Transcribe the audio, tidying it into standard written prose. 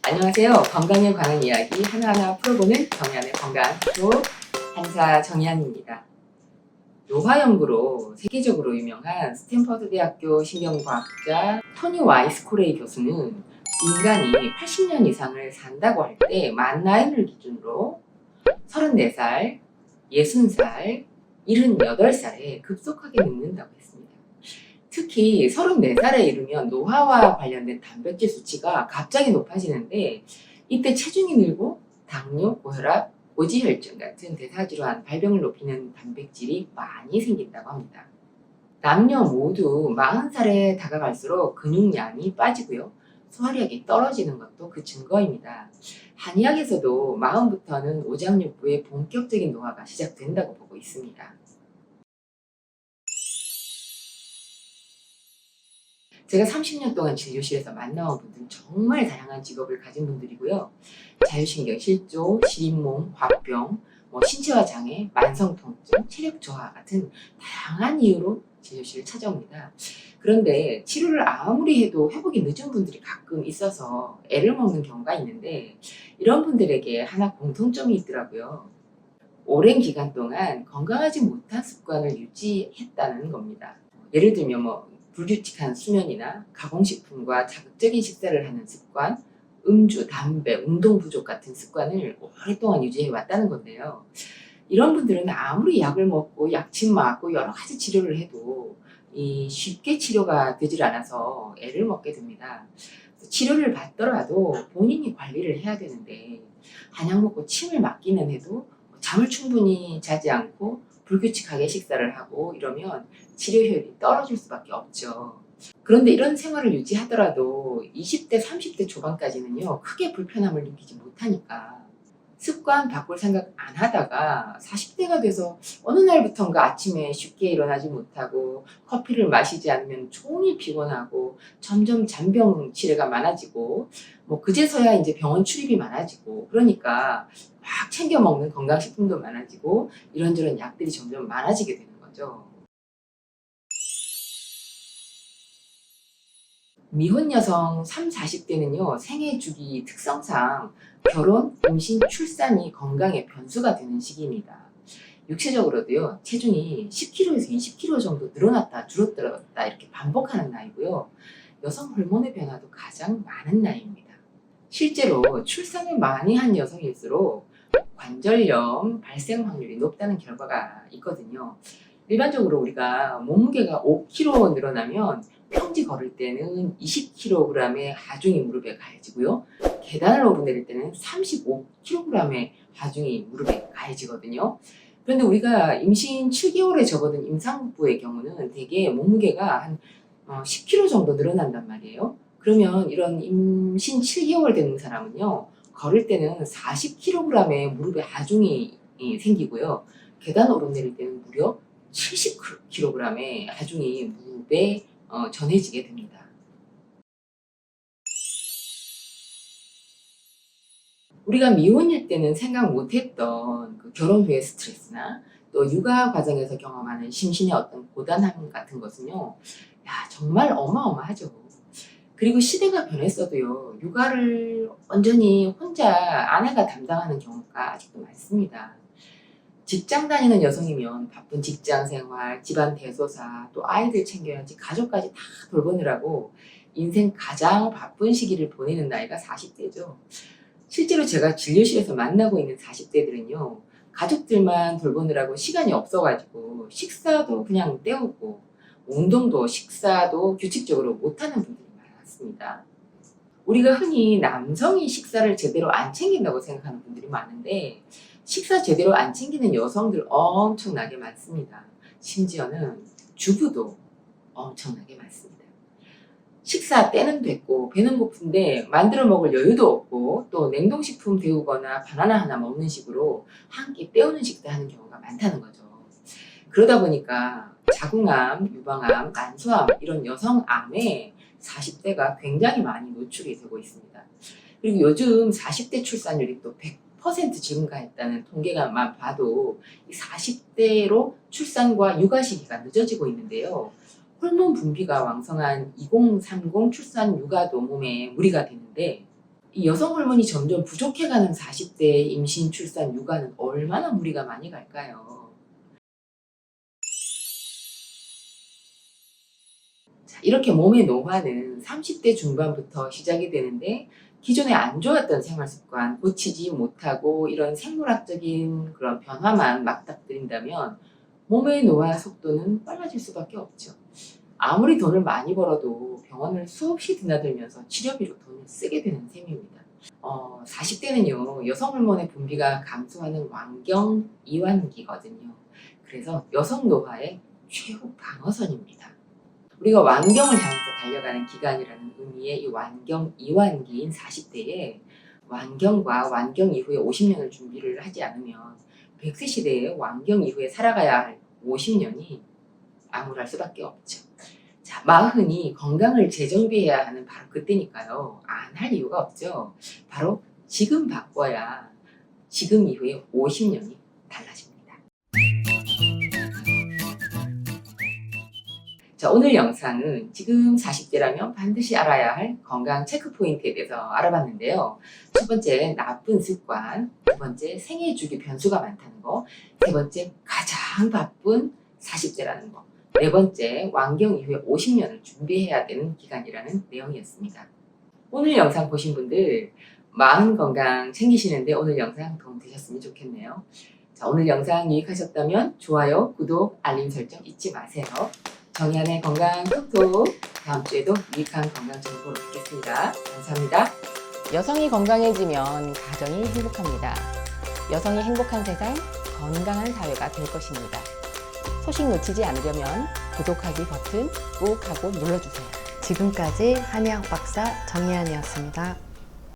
안녕하세요. 건강에 관한 이야기 하나하나 풀어보는 정의안의 건강쇼 한사 정의안입니다. 노화 연구로 세계적으로 유명한 스탠퍼드 대학교 신경과학자 토니 와이스코레이 교수는 인간이 80년 이상을 산다고 할 때 만 나이를 기준으로 34살, 60살, 78살에 급속하게 늙는다고 했습니다. 특히 34살에 이르면 노화와 관련된 단백질 수치가 갑자기 높아지는데 이때 체중이 늘고 당뇨, 고혈압, 고지혈증 같은 대사질환 발병을 높이는 단백질이 많이 생긴다고 합니다. 남녀 모두 40살에 다가갈수록 근육량이 빠지고요. 소화력이 떨어지는 것도 그 증거입니다. 한의학에서도 40부터는 오장육부의 본격적인 노화가 시작된다고 보고 있습니다. 제가 30년 동안 진료실에서 만나온 분들은 정말 다양한 직업을 가진 분들이고요. 자율신경 실조, 시린몸, 화병, 신체화 장애, 만성통증, 체력 저하 같은 다양한 이유로 진료실을 찾아옵니다. 그런데 치료를 아무리 해도 회복이 늦은 분들이 가끔 있어서 애를 먹는 경우가 있는데 이런 분들에게 하나 공통점이 있더라고요. 오랜 기간 동안 건강하지 못한 습관을 유지했다는 겁니다. 예를 들면 불규칙한 수면이나 가공식품과 자극적인 식사를 하는 습관, 음주, 담배, 운동 부족 같은 습관을 오랫동안 유지해 왔다는 건데요. 이런 분들은 아무리 약을 먹고 약침 맞고 여러 가지 치료를 해도 쉽게 치료가 되질 않아서 애를 먹게 됩니다. 치료를 받더라도 본인이 관리를 해야 되는데 한약 먹고 침을 맞기는 해도 잠을 충분히 자지 않고 불규칙하게 식사를 하고 이러면 치료 효율이 떨어질 수밖에 없죠. 그런데 이런 생활을 유지하더라도 20대, 30대 초반까지는요, 크게 불편함을 느끼지 못하니까 습관 바꿀 생각 안 하다가 40대가 돼서 어느 날부턴가 아침에 쉽게 일어나지 못하고 커피를 마시지 않으면 종일 피곤하고 점점 잔병 치레가 많아지고 그제서야 이제 병원 출입이 많아지고 그러니까 막 챙겨 먹는 건강식품도 많아지고 이런저런 약들이 점점 많아지게 되는 거죠. 미혼 여성 3, 40대는요, 생애 주기 특성상 결혼, 임신, 출산이 건강에 변수가 되는 시기입니다. 육체적으로도요, 체중이 10kg에서 20kg 정도 늘어났다 줄어들었다 이렇게 반복하는 나이고요. 여성 호르몬의 변화도 가장 많은 나이입니다. 실제로 출산을 많이 한 여성일수록 관절염 발생 확률이 높다는 결과가 있거든요. 일반적으로 우리가 몸무게가 5kg 늘어나면 평지 걸을 때는 20kg의 하중이 무릎에 가해지고요. 계단을 오르내릴 때는 35kg의 하중이 무릎에 가해지거든요. 그런데 우리가 임신 7개월에 접어든 임산부의 경우는 대개 몸무게가 한 10kg 정도 늘어난단 말이에요. 그러면 이런 임신 7개월 된 사람은요, 걸을 때는 40kg의 무릎에 하중이 생기고요. 계단 오르내릴 때는 무려 70kg의 하중이 무릎에 전해지게 됩니다. 우리가 미혼일 때는 생각 못했던 그 결혼 후의 스트레스나 또 육아 과정에서 경험하는 심신의 어떤 고단함 같은 것은요, 정말 어마어마하죠. 그리고 시대가 변했어도요, 육아를 온전히 혼자 아내가 담당하는 경우가 아직도 많습니다. 직장 다니는 여성이면 바쁜 직장 생활, 집안 대소사, 또 아이들 챙겨야지 가족까지 다 돌보느라고 인생 가장 바쁜 시기를 보내는 나이가 40대죠. 실제로 제가 진료실에서 만나고 있는 40대들은요, 가족들만 돌보느라고 시간이 없어가지고 식사도 그냥 때우고 운동도 식사도 규칙적으로 못하는 분들이 많았습니다. 우리가 흔히 남성이 식사를 제대로 안 챙긴다고 생각하는 분들이 많은데 식사 제대로 안 챙기는 여성들 엄청나게 많습니다. 심지어는 주부도 엄청나게 많습니다. 식사 때는 됐고 배는 고픈데 만들어 먹을 여유도 없고 또 냉동식품 데우거나 바나나 하나 먹는 식으로 한 끼 때우는 식사하는 경우가 많다는 거죠. 그러다 보니까 자궁암, 유방암, 난소암 이런 여성암에 40대가 굉장히 많이 노출이 되고 있습니다. 그리고 요즘 40대 출산율이 또 100% 증가했다는 통계가만 봐도 40대로 출산과 육아 시기가 늦어지고 있는데요. 호르몬 분비가 왕성한 2030 출산 육아도 몸에 무리가 되는데 이 여성 호르몬이 점점 부족해가는 40대 임신, 출산, 육아는 얼마나 무리가 많이 갈까요? 자, 이렇게 몸의 노화는 30대 중반부터 시작이 되는데 기존에 안 좋았던 생활 습관 고치지 못하고 이런 생물학적인 그런 변화만 맞닥뜨린다면 몸의 노화 속도는 빨라질 수밖에 없죠. 아무리 돈을 많이 벌어도 병원을 수없이 드나들면서 치료비로 돈을 쓰게 되는 셈입니다. 40대는요, 여성 호르몬의 분비가 감소하는 완경 이완기거든요. 그래서 여성 노화의 최후 방어선입니다. 우리가 완경을 향해서 달려가는 기간이라는 의미의 이 완경 이완기인 40대에 완경과 완경 이후에 50년을 준비를 하지 않으면 100세 시대에 완경 이후에 살아가야 할 50년이 암울할 수밖에 없죠. 자, 마흔이 건강을 재정비해야 하는 바로 그때니까요. 안 할 이유가 없죠. 바로 지금 바꿔야 지금 이후에 50년이 달라집니다. 자, 오늘 영상은 지금 40대라면 반드시 알아야 할 건강 체크 포인트에 대해서 알아봤는데요. 첫 번째, 나쁜 습관. 두 번째, 생애 주기 변수가 많다는 거. 세 번째, 가장 바쁜 40대라는 거. 네 번째, 완경 이후에 50년을 준비해야 되는 기간이라는 내용이었습니다. 오늘 영상 보신 분들 마음 건강 챙기시는데 오늘 영상 도움 되셨으면 좋겠네요. 자, 오늘 영상 유익하셨다면 좋아요, 구독, 알림 설정 잊지 마세요. 정희안의 건강 톡톡, 다음 주에도 유익한 건강 정보로 뵙겠습니다. 감사합니다. 여성이 건강해지면 가정이 행복합니다. 여성이 행복한 세상, 건강한 사회가 될 것입니다. 소식 놓치지 않으려면 구독하기 버튼 꾹 하고 눌러주세요. 지금까지 한의학 박사 정희안이었습니다.